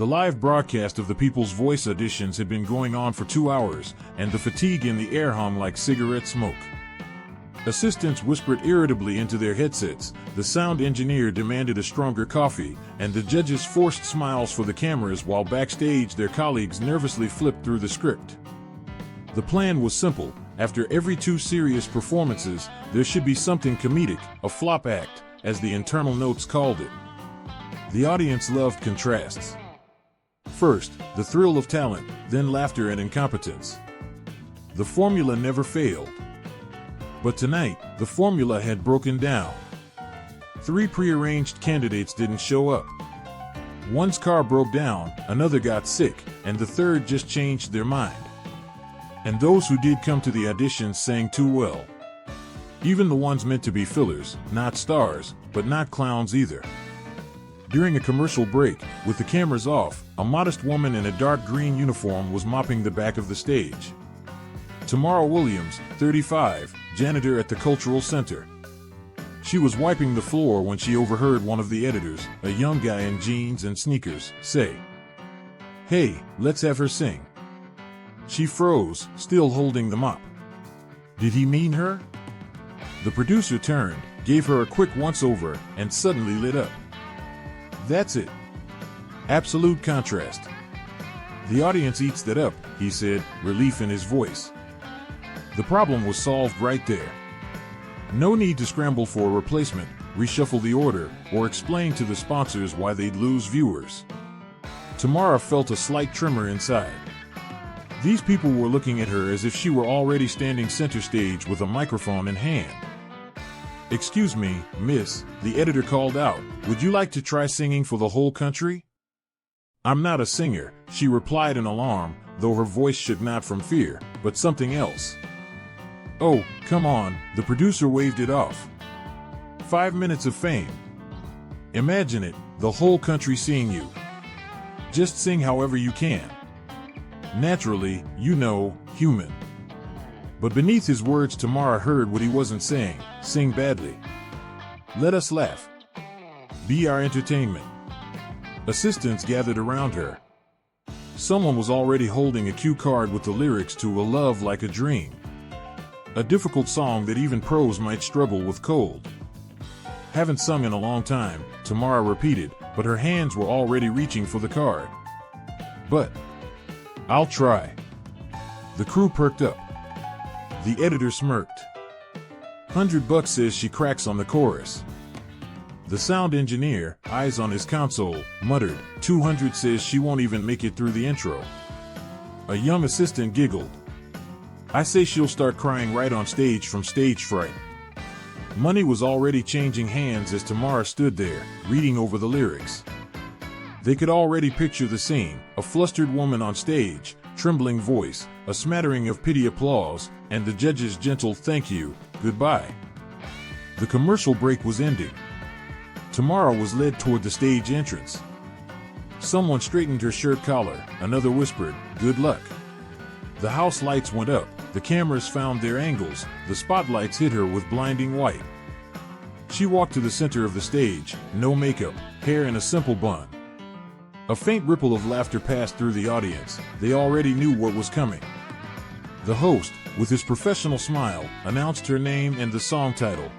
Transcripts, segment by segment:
The live broadcast of the People's Voice auditions had been going on for 2 hours, and the fatigue in the air hung like cigarette smoke. Assistants whispered irritably into their headsets, the sound engineer demanded a stronger coffee, and the judges forced smiles for the cameras while backstage their colleagues nervously flipped through the script. The plan was simple. After every 2 serious performances, there should be something comedic, a flop act, as the internal notes called it. The audience loved contrasts. First, the thrill of talent, then laughter and incompetence. The formula never failed. But tonight, the formula had broken down. 3 prearranged candidates didn't show up. One's car broke down, another got sick, and the third just changed their mind. And those who did come to the auditions sang too well. Even the ones meant to be fillers, not stars, but not clowns either. During a commercial break, with the cameras off, a modest woman in a dark green uniform was mopping the back of the stage. Tamara Williams, 35, janitor at the Cultural Center. She was wiping the floor when she overheard one of the editors, a young guy in jeans and sneakers, say, "Hey, let's have her sing." She froze, still holding the mop. Did he mean her? The producer turned, gave her a quick once-over, and suddenly lit up. That's it. Absolute contrast. The audience eats that up, he said, relief in his voice. The problem was solved right there. No need to scramble for a replacement, reshuffle the order, or explain to the sponsors why they'd lose viewers. Tamara felt a slight tremor inside. These people were looking at her as if she were already standing center stage with a microphone in hand. "Excuse me, miss," the editor called out, "would you like to try singing for the whole country?" "I'm not a singer," she replied in alarm, though her voice shook not from fear, but something else. "Oh, come on," the producer waved it off. 5 minutes of fame. Imagine it, the whole country seeing you. Just sing however you can. Naturally, human. But beneath his words, Tamara heard what he wasn't saying. Sing badly. Let us laugh. Be our entertainment. Assistants gathered around her. Someone was already holding a cue card with the lyrics to "A Love Like a Dream," a difficult song that even pros might struggle with cold. "Haven't sung in a long time," Tamara repeated, but her hands were already reaching for the card. "But I'll try." The crew perked up. The editor smirked. $100 says she cracks on the chorus. The sound engineer, eyes on his console, muttered, 200 says she won't even make it through the intro. A young assistant giggled. I say she'll start crying right on stage from stage fright. Money was already changing hands as Tamara stood there, reading over the lyrics. They could already picture the scene, a flustered woman on stage, trembling voice, a smattering of pity applause, and the judge's gentle "thank you, goodbye." The commercial break was ending. Tamara was led toward the stage entrance. Someone straightened her shirt collar, another whispered, "Good luck." The house lights went up, the cameras found their angles, the spotlights hit her with blinding white. She walked to the center of the stage, no makeup, hair in a simple bun. A faint ripple of laughter passed through the audience. They already knew what was coming. The host, with his professional smile, announced her name and the song title.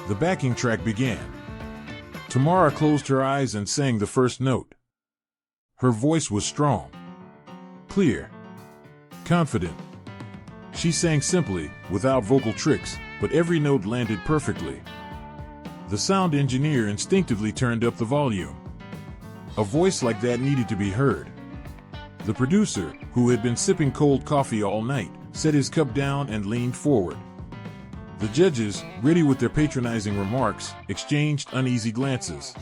The backing track began. Tamara closed her eyes and sang the first note. Her voice was strong, clear, confident. She sang simply, without vocal tricks, but every note landed perfectly. The sound engineer instinctively turned up the volume. A voice like that needed to be heard. The producer, who had been sipping cold coffee all night, set his cup down and leaned forward. The judges, ready with their patronizing remarks, exchanged uneasy glances.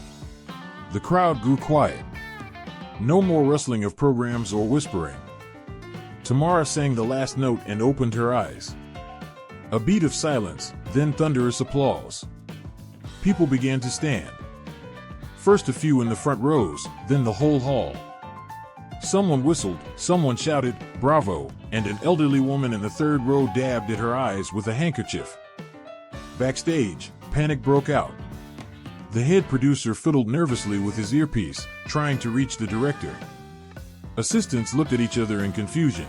The crowd grew quiet. No more rustling of programs or whispering. Tamara sang the last note and opened her eyes. A beat of silence, then thunderous applause. People began to stand. First a few in the front rows, then the whole hall. Someone whistled, someone shouted, "Bravo," and an elderly woman in the third row dabbed at her eyes with a handkerchief. Backstage, panic broke out. The head producer fiddled nervously with his earpiece, trying to reach the director. Assistants looked at each other in confusion.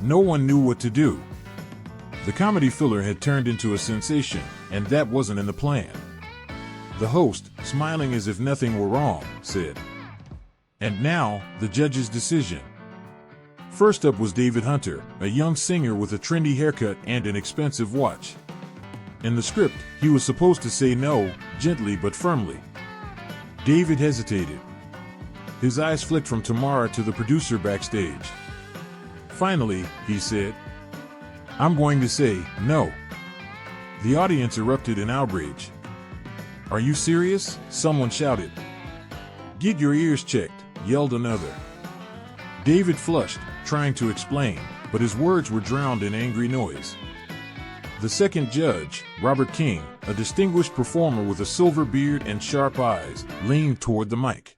No one knew what to do. The comedy filler had turned into a sensation, and that wasn't in the plan. The host, smiling as if nothing were wrong, said, "And now, the judge's decision." First up was David Hunter, a young singer with a trendy haircut and an expensive watch. In the script, he was supposed to say no, gently but firmly. David hesitated. His eyes flicked from Tamara to the producer backstage. Finally, he said, "I'm going to say no." The audience erupted in outrage. "Are you serious?" someone shouted. "Get your ears checked," yelled another. David flushed, trying to explain, but his words were drowned in angry noise. The second judge, Robert King, a distinguished performer with a silver beard and sharp eyes, leaned toward the mic.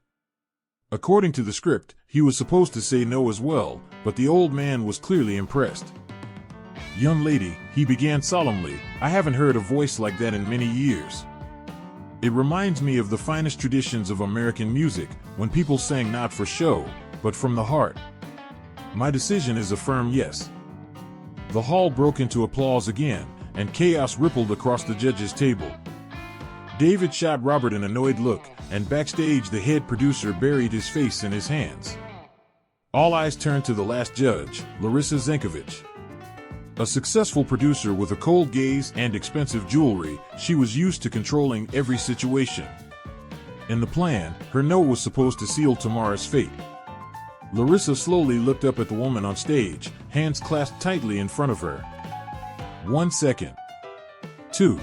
According to the script, he was supposed to say no as well, but the old man was clearly impressed. "Young lady," he began solemnly, "I haven't heard a voice like that in many years. It reminds me of the finest traditions of American music, when people sang not for show, but from the heart. My decision is a firm yes." The hall broke into applause again, and chaos rippled across the judges' table. David shot Robert an annoyed look, and backstage the head producer buried his face in his hands. All eyes turned to the last judge, Larissa Zenkovich. A successful producer with a cold gaze and expensive jewelry, she was used to controlling every situation. In the plan, her no was supposed to seal Tamara's fate. Larissa slowly looked up at the woman on stage, hands clasped tightly in front of her. 1 second. 2.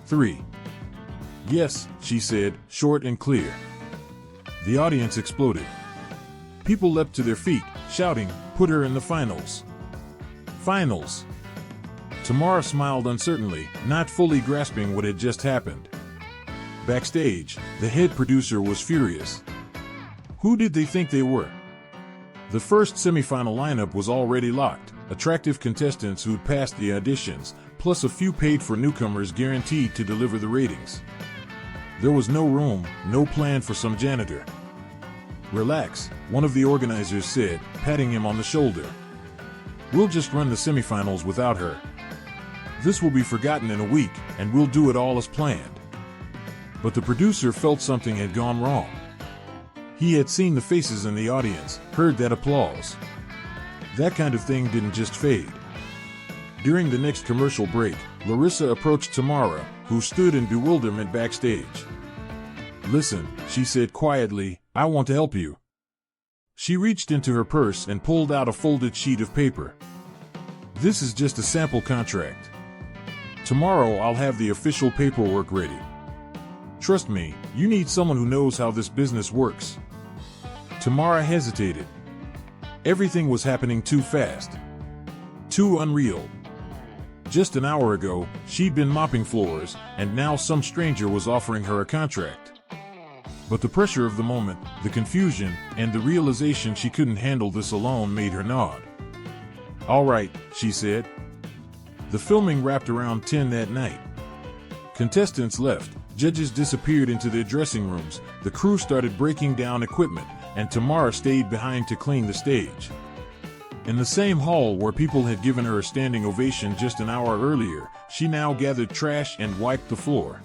3. "Yes," she said, short and clear. The audience exploded. People leapt to their feet, shouting, "Put her in the finals." Finals. Tamara smiled uncertainly, not fully grasping what had just happened. Backstage, the head producer was furious. Who did they think they were? The first semifinal lineup was already locked, attractive contestants who'd passed the auditions, plus a few paid-for newcomers guaranteed to deliver the ratings. There was no room, no plan for some janitor. "Relax," one of the organizers said, patting him on the shoulder. "We'll just run the semifinals without her. This will be forgotten in a week, and we'll do it all as planned." But the producer felt something had gone wrong. He had seen the faces in the audience, heard that applause. That kind of thing didn't just fade. During the next commercial break, Larissa approached Tamara, who stood in bewilderment backstage. "Listen," she said quietly, "I want to help you." She reached into her purse and pulled out a folded sheet of paper. "This is just a sample contract. Tomorrow I'll have the official paperwork ready. Trust me, you need someone who knows how this business works." Tamara hesitated. Everything was happening too fast. Too unreal. Just an hour ago, she'd been mopping floors, and now some stranger was offering her a contract. But the pressure of the moment, the confusion, and the realization she couldn't handle this alone made her nod. "All right," she said. The filming wrapped around 10 that night. Contestants left, judges disappeared into their dressing rooms, the crew started breaking down equipment, and Tamara stayed behind to clean the stage. In the same hall where people had given her a standing ovation just an hour earlier, she now gathered trash and wiped the floor.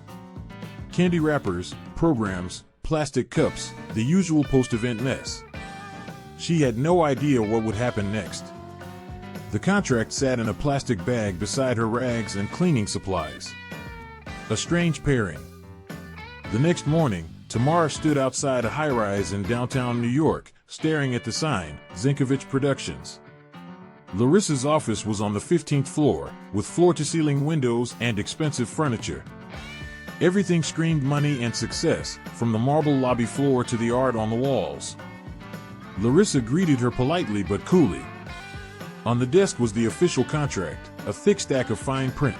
Candy wrappers, programs, plastic cups, the usual post-event mess. She had no idea what would happen next. The contract sat in a plastic bag beside her rags and cleaning supplies. A strange pairing. The next morning, Tamara stood outside a high-rise in downtown New York, staring at the sign, Zenkovich Productions. Larissa's office was on the 15th floor, with floor-to-ceiling windows and expensive furniture. Everything screamed money and success, from the marble lobby floor to the art on the walls. Larissa greeted her politely but coolly. On the desk was the official contract, a thick stack of fine print.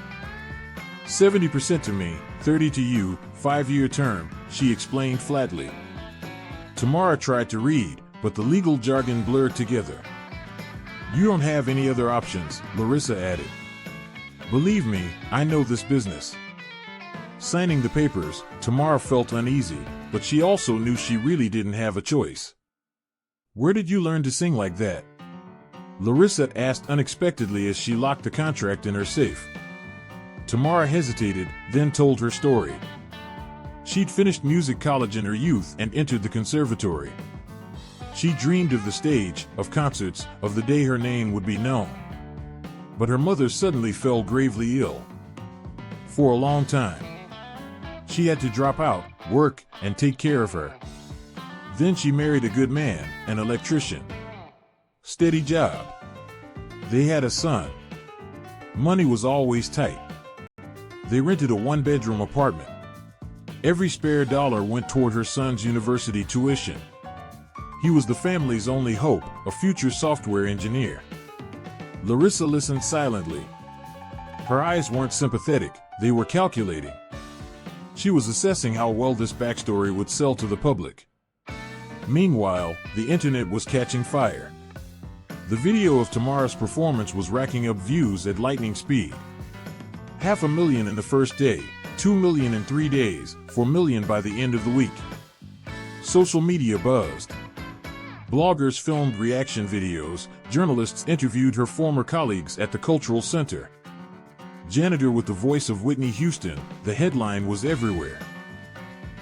70% to me, 30% to you, 5-year term, she explained flatly. Tamara tried to read, but the legal jargon blurred together. "You don't have any other options," Larissa added. "Believe me, I know this business." Signing the papers, Tamara felt uneasy, but she also knew she really didn't have a choice. "Where did you learn to sing like that?" Larissa asked unexpectedly as she locked the contract in her safe. Tamara hesitated, then told her story. She'd finished music college in her youth and entered the conservatory. She dreamed of the stage, of concerts, of the day her name would be known. But her mother suddenly fell gravely ill. For a long time, she had to drop out, work, and take care of her. Then she married a good man, an electrician. Steady job. They had a son. Money was always tight. They rented a one-bedroom apartment. Every spare dollar went toward her son's university tuition. He was the family's only hope, a future software engineer. Larissa listened silently. Her eyes weren't sympathetic, they were calculating. She was assessing how well this backstory would sell to the public. Meanwhile, the internet was catching fire. The video of Tamara's performance was racking up views at lightning speed. 500,000 in the first day, 2 million in 3 days, 4 million by the end of the week. Social media buzzed. Bloggers filmed reaction videos, journalists interviewed her former colleagues at the Cultural Center. Janitor with the voice of Whitney Houston, the headline was everywhere.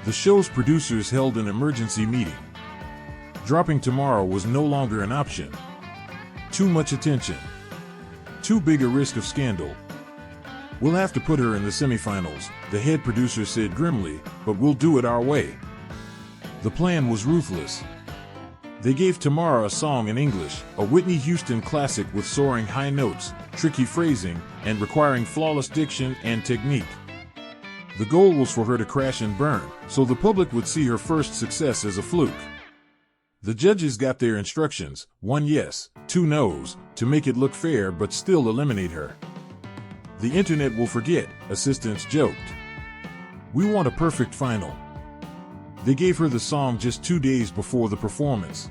The show's producers held an emergency meeting. Dropping Tamara was no longer an option. Too much attention. Too big a risk of scandal. "We'll have to put her in the semifinals," the head producer said grimly, "but we'll do it our way." The plan was ruthless. They gave Tamara a song in English, a Whitney Houston classic with soaring high notes, tricky phrasing, and requiring flawless diction and technique. The goal was for her to crash and burn, so the public would see her first success as a fluke. The judges got their instructions, 1 yes, 2 no's, to make it look fair but still eliminate her. "The internet will forget," assistants joked. "We want a perfect final." They gave her the song just 2 days before the performance.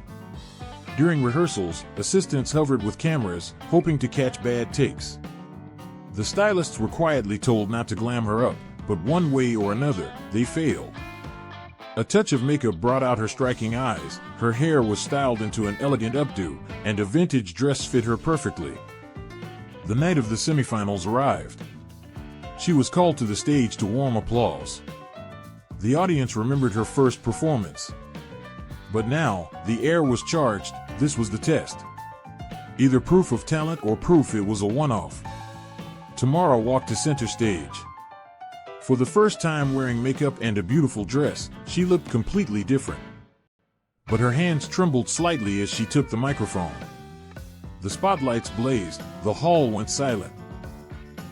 During rehearsals, assistants hovered with cameras, hoping to catch bad takes. The stylists were quietly told not to glam her up, but one way or another, they failed. A touch of makeup brought out her striking eyes, her hair was styled into an elegant updo, and a vintage dress fit her perfectly. The night of the semifinals arrived. She was called to the stage to warm applause. The audience remembered her first performance. But now, the air was charged, this was the test. Either proof of talent or proof it was a one-off. Tamara walked to center stage. For the first time wearing makeup and a beautiful dress, she looked completely different. But her hands trembled slightly as she took the microphone. The spotlights blazed, the hall went silent.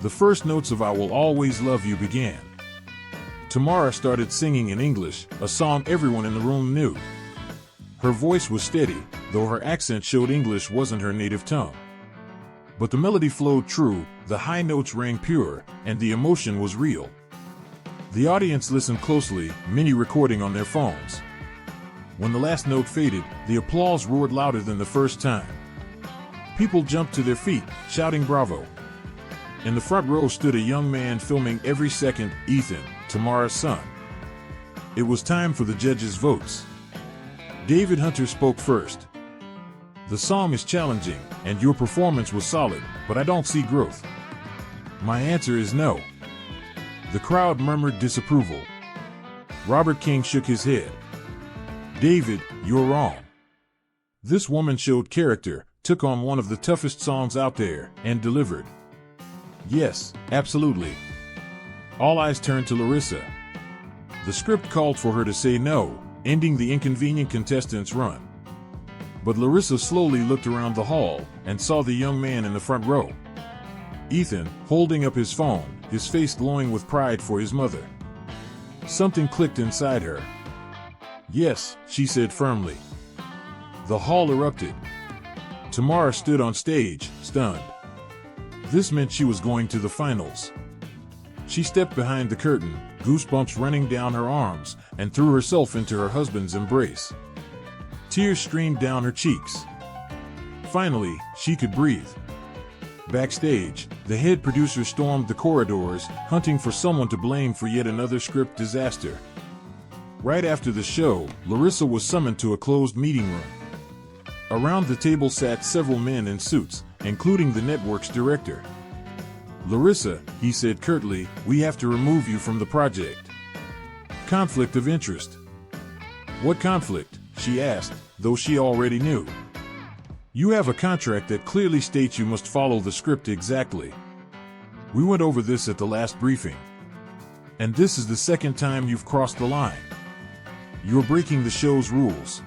The first notes of "I Will Always Love You" began. Tamara started singing in English, a song everyone in the room knew. Her voice was steady, though her accent showed English wasn't her native tongue. But the melody flowed true, the high notes rang pure, and the emotion was real. The audience listened closely, many recording on their phones. When the last note faded, the applause roared louder than the first time. People jumped to their feet, shouting bravo. In the front row stood a young man filming every second, Ethan, Tamara's son. It was time for the judges' votes. David Hunter spoke first. "The song is challenging, and your performance was solid, but I don't see growth." "My answer is no." The crowd murmured disapproval. Robert King shook his head. "David, you're wrong. This woman showed character, took on one of the toughest songs out there, and delivered." "Yes, absolutely." All eyes turned to Larissa. The script called for her to say no, ending the inconvenient contestants' run. But Larissa slowly looked around the hall and saw the young man in the front row. Ethan, holding up his phone, his face glowing with pride for his mother. Something clicked inside her. "Yes," she said firmly. The hall erupted. Tamara stood on stage, stunned. This meant she was going to the finals. She stepped behind the curtain, goosebumps running down her arms, and threw herself into her husband's embrace. Tears streamed down her cheeks. Finally, she could breathe. Backstage, the head producer stormed the corridors, hunting for someone to blame for yet another script disaster. Right after the show, Larissa was summoned to a closed meeting room. Around the table sat several men in suits, including the network's director. "Larissa," he said curtly, "we have to remove you from the project." Conflict of interest. "What conflict?" she asked, though she already knew. "You have a contract that clearly states you must follow the script exactly. We went over this at the last briefing. And this is the second time you've crossed the line. You're breaking the show's rules."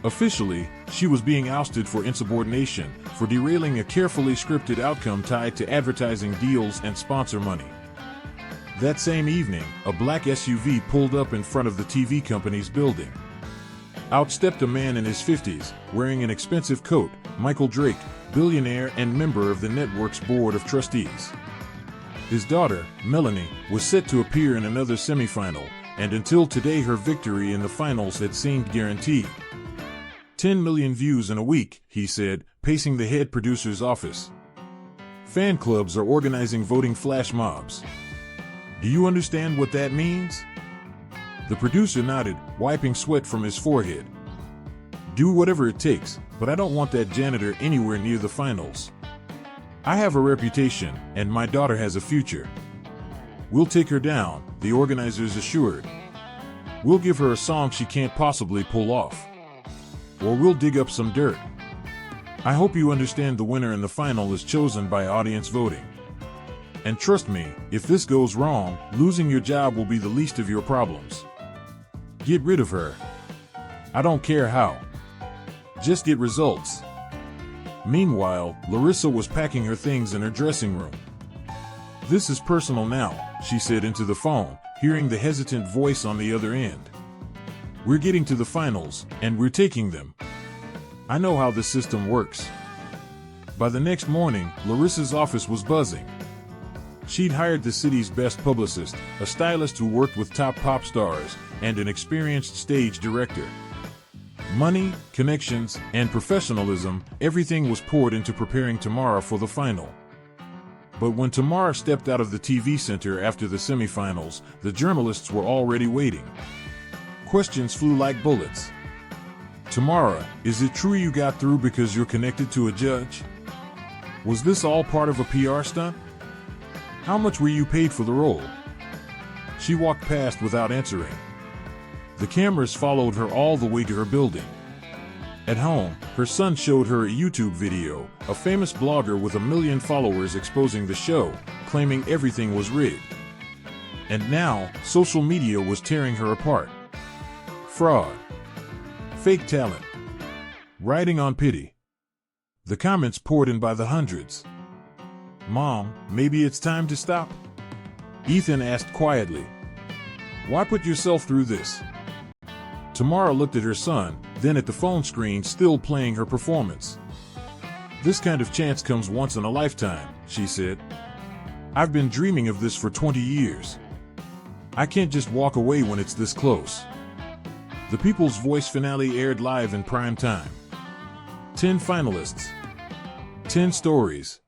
Officially, she was being ousted for insubordination, for derailing a carefully scripted outcome tied to advertising deals and sponsor money. That same evening, a black SUV pulled up in front of the TV company's building. Out stepped a man in his 50s, wearing an expensive coat, Michael Drake, billionaire and member of the network's board of trustees. His daughter, Melanie, was set to appear in another semifinal, and until today her victory in the finals had seemed guaranteed. 10 million views in a week, he said, pacing the head producer's office. Fan clubs are organizing voting flash mobs. Do you understand what that means? The producer nodded, wiping sweat from his forehead. Do whatever it takes, but I don't want that janitor anywhere near the finals. I have a reputation, and my daughter has a future. We'll take her down, the organizers assured. We'll give her a song she can't possibly pull off. Or we'll dig up some dirt. I hope you understand the winner in the final is chosen by audience voting. And trust me, if this goes wrong, losing your job will be the least of your problems. Get rid of her. I don't care how. Just get results. Meanwhile, Larissa was packing her things in her dressing room. This is personal now, she said into the phone, hearing the hesitant voice on the other end. We're getting to the finals, and we're taking them. I know how the system works. By the next morning, Larissa's office was buzzing. She'd hired the city's best publicist, a stylist who worked with top pop stars, and an experienced stage director. Money, connections, and professionalism, everything was poured into preparing Tamara for the final. But when Tamara stepped out of the TV center after the semifinals, the journalists were already waiting. Questions flew like bullets. Tamara, is it true you got through because you're connected to a judge? Was this all part of a PR stunt? How much were you paid for the role? She walked past without answering. The cameras followed her all the way to her building. At home, her son showed her a YouTube video, a famous blogger with 1 million followers exposing the show, claiming everything was rigged. And now, social media was tearing her apart. Fraud. Fake talent. Riding on pity. The comments poured in by the hundreds. Mom, maybe it's time to stop? Ethan asked quietly. Why put yourself through this? Tamara looked at her son, then at the phone screen still playing her performance. This kind of chance comes once in a lifetime, she said. I've been dreaming of this for 20 years. I can't just walk away when it's this close. The People's Voice finale aired live in prime time. 10 finalists. 10 stories.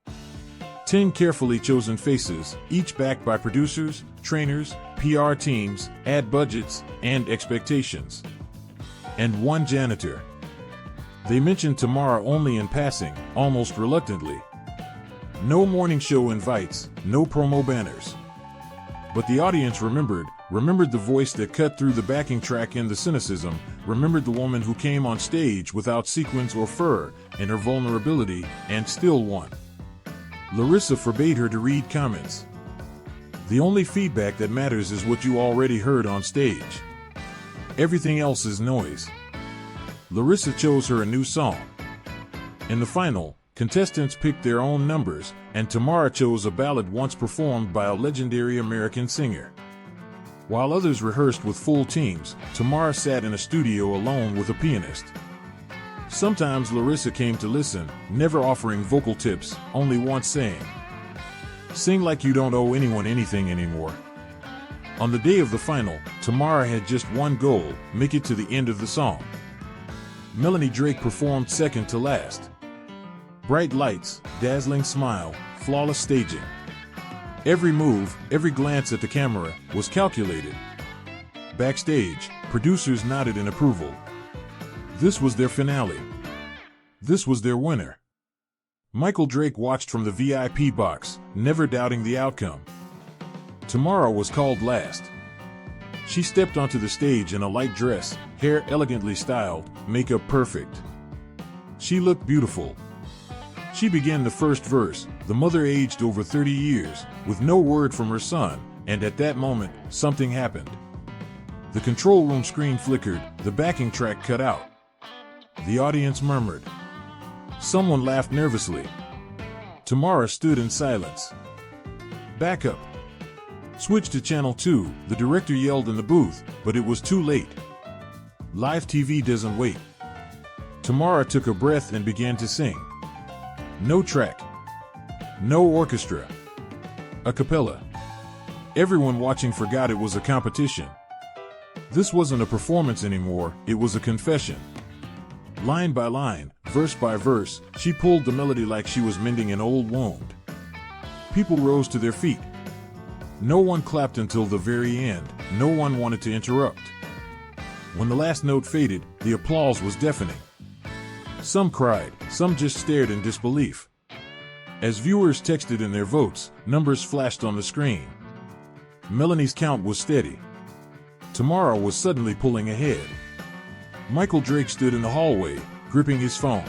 10 carefully chosen faces, each backed by producers, trainers, PR teams, ad budgets, and expectations. And one janitor. They mentioned Tamara only in passing, almost reluctantly. No morning show invites, no promo banners. But the audience remembered the voice that cut through the backing track and the cynicism, remembered the woman who came on stage without sequins or fur, and her vulnerability, and still won. Larissa forbade her to read comments. The only feedback that matters is what you already heard on stage. Everything else is noise. Larissa chose her a new song. In the final, contestants picked their own numbers, and Tamara chose a ballad once performed by a legendary American singer. While others rehearsed with full teams, Tamara sat in a studio alone with a pianist. Sometimes Larissa came to listen, never offering vocal tips, only once saying, "Sing like you don't owe anyone anything anymore." On the day of the final, Tamara had just one goal, make it to the end of the song. Melanie Drake performed second to last. Bright lights, dazzling smile, flawless staging. Every move, every glance at the camera was calculated. Backstage, producers nodded in approval. This was their finale. This was their winner. Michael Drake watched from the VIP box, never doubting the outcome. Tamara was called last. She stepped onto the stage in a light dress, hair elegantly styled, makeup perfect. She looked beautiful. She began the first verse, the mother aged over 30 years, with no word from her son, and at that moment, something happened. The control room screen flickered, the backing track cut out. The audience murmured. Someone laughed nervously. Tamara stood in silence. Back up. Switch to channel 2, the director yelled in the booth, but it was too late. Live TV doesn't wait. Tamara took a breath and began to sing. No track. No orchestra. A cappella. Everyone watching forgot it was a competition. This wasn't a performance anymore, it was a confession. Line by line, verse by verse, she pulled the melody like she was mending an old wound. People rose to their feet. No one clapped until the very end, no one wanted to interrupt. When the last note faded, the applause was deafening. Some cried, some just stared in disbelief. As viewers texted in their votes, numbers flashed on the screen. Melanie's count was steady. Tamara was suddenly pulling ahead. Michael Drake stood in the hallway, gripping his phone.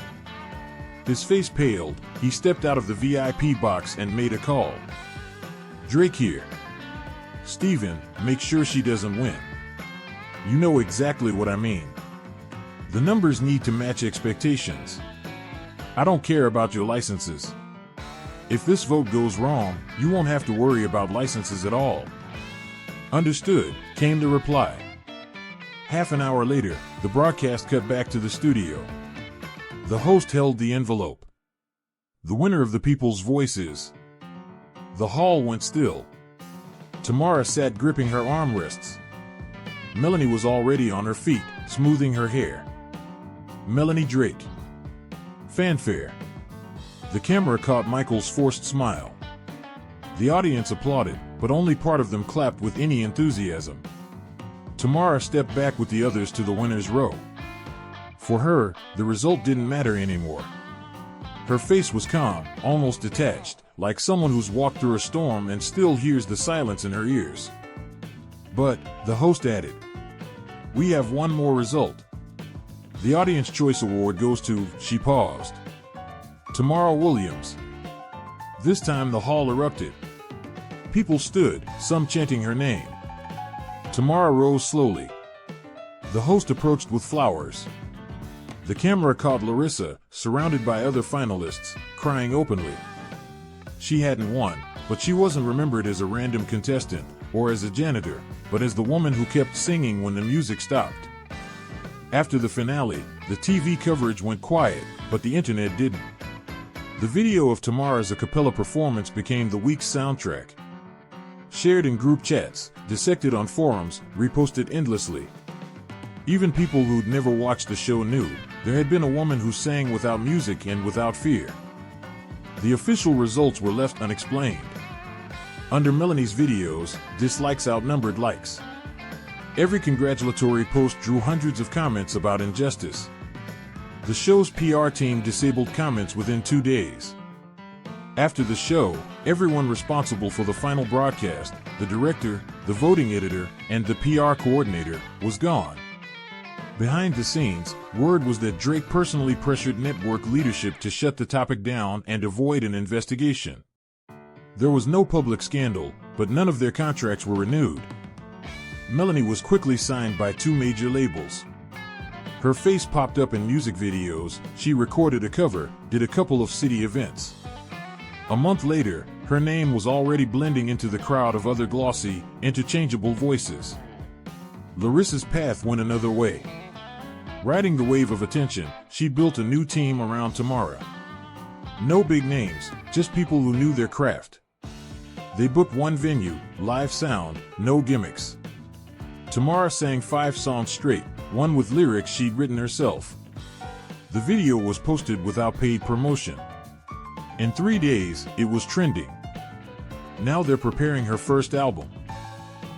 His face paled, he stepped out of the VIP box and made a call. Drake here. Steven, make sure she doesn't win. You know exactly what I mean. The numbers need to match expectations. I don't care about your licenses. If this vote goes wrong, you won't have to worry about licenses at all. Understood, came the reply. Half an hour later, the broadcast cut back to the studio. The host held the envelope. The winner of the People's Voice is. The hall went still. Tamara sat gripping her armrests. Melanie was already on her feet, smoothing her hair. Melanie Drake. Fanfare. The camera caught Michael's forced smile. The audience applauded, but only part of them clapped with any enthusiasm. Tamara stepped back with the others to the winner's row. For her, the result didn't matter anymore. Her face was calm, almost detached, like someone who's walked through a storm and still hears the silence in her ears. But, the host added, we have one more result. The Audience Choice Award goes to, she paused, Tamara Williams. This time the hall erupted. People stood, some chanting her name. Tamara rose slowly. The host approached with flowers. The camera caught Larissa, surrounded by other finalists, crying openly. She hadn't won, but she wasn't remembered as a random contestant, or as a janitor, but as the woman who kept singing when the music stopped. After the finale, the TV coverage went quiet, but the internet didn't. The video of Tamara's a cappella performance became the week's soundtrack. Shared in group chats, dissected on forums, reposted endlessly. Even people who'd never watched the show knew there had been a woman who sang without music and without fear. The official results were left unexplained. Under Melanie's videos, dislikes outnumbered likes. Every congratulatory post drew hundreds of comments about injustice. The show's PR team disabled comments within 2 days. After the show, everyone responsible for the final broadcast, the director, the voting editor, and the PR coordinator, was gone. Behind the scenes, word was that Drake personally pressured network leadership to shut the topic down and avoid an investigation. There was no public scandal, but none of their contracts were renewed. Melanie was quickly signed by 2 major labels. Her face popped up in music videos, she recorded a cover, did a couple of city events. A month later, her name was already blending into the crowd of other glossy, interchangeable voices. Larissa's path went another way. Riding the wave of attention, she built a new team around Tamara. No big names, just people who knew their craft. They booked one venue, live sound, no gimmicks. Tamara sang 5 songs straight, one with lyrics she'd written herself. The video was posted without paid promotion. In 3 days, it was trending. Now they're preparing her first album.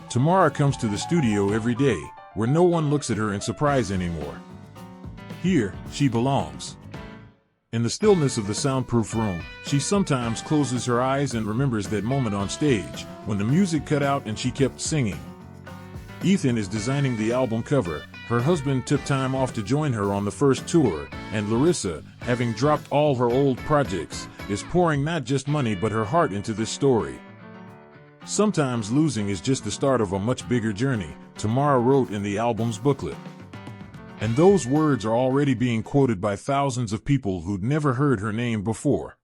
Tamara comes to the studio every day, where no one looks at her in surprise anymore. Here, she belongs. In the stillness of the soundproof room, she sometimes closes her eyes and remembers that moment on stage, when the music cut out and she kept singing. Ethan is designing the album cover. Her husband took time off to join her on the first tour, and Larissa, having dropped all her old projects, is pouring not just money but her heart into this story. Sometimes losing is just the start of a much bigger journey, Tamara wrote in the album's booklet. And those words are already being quoted by thousands of people who'd never heard her name before.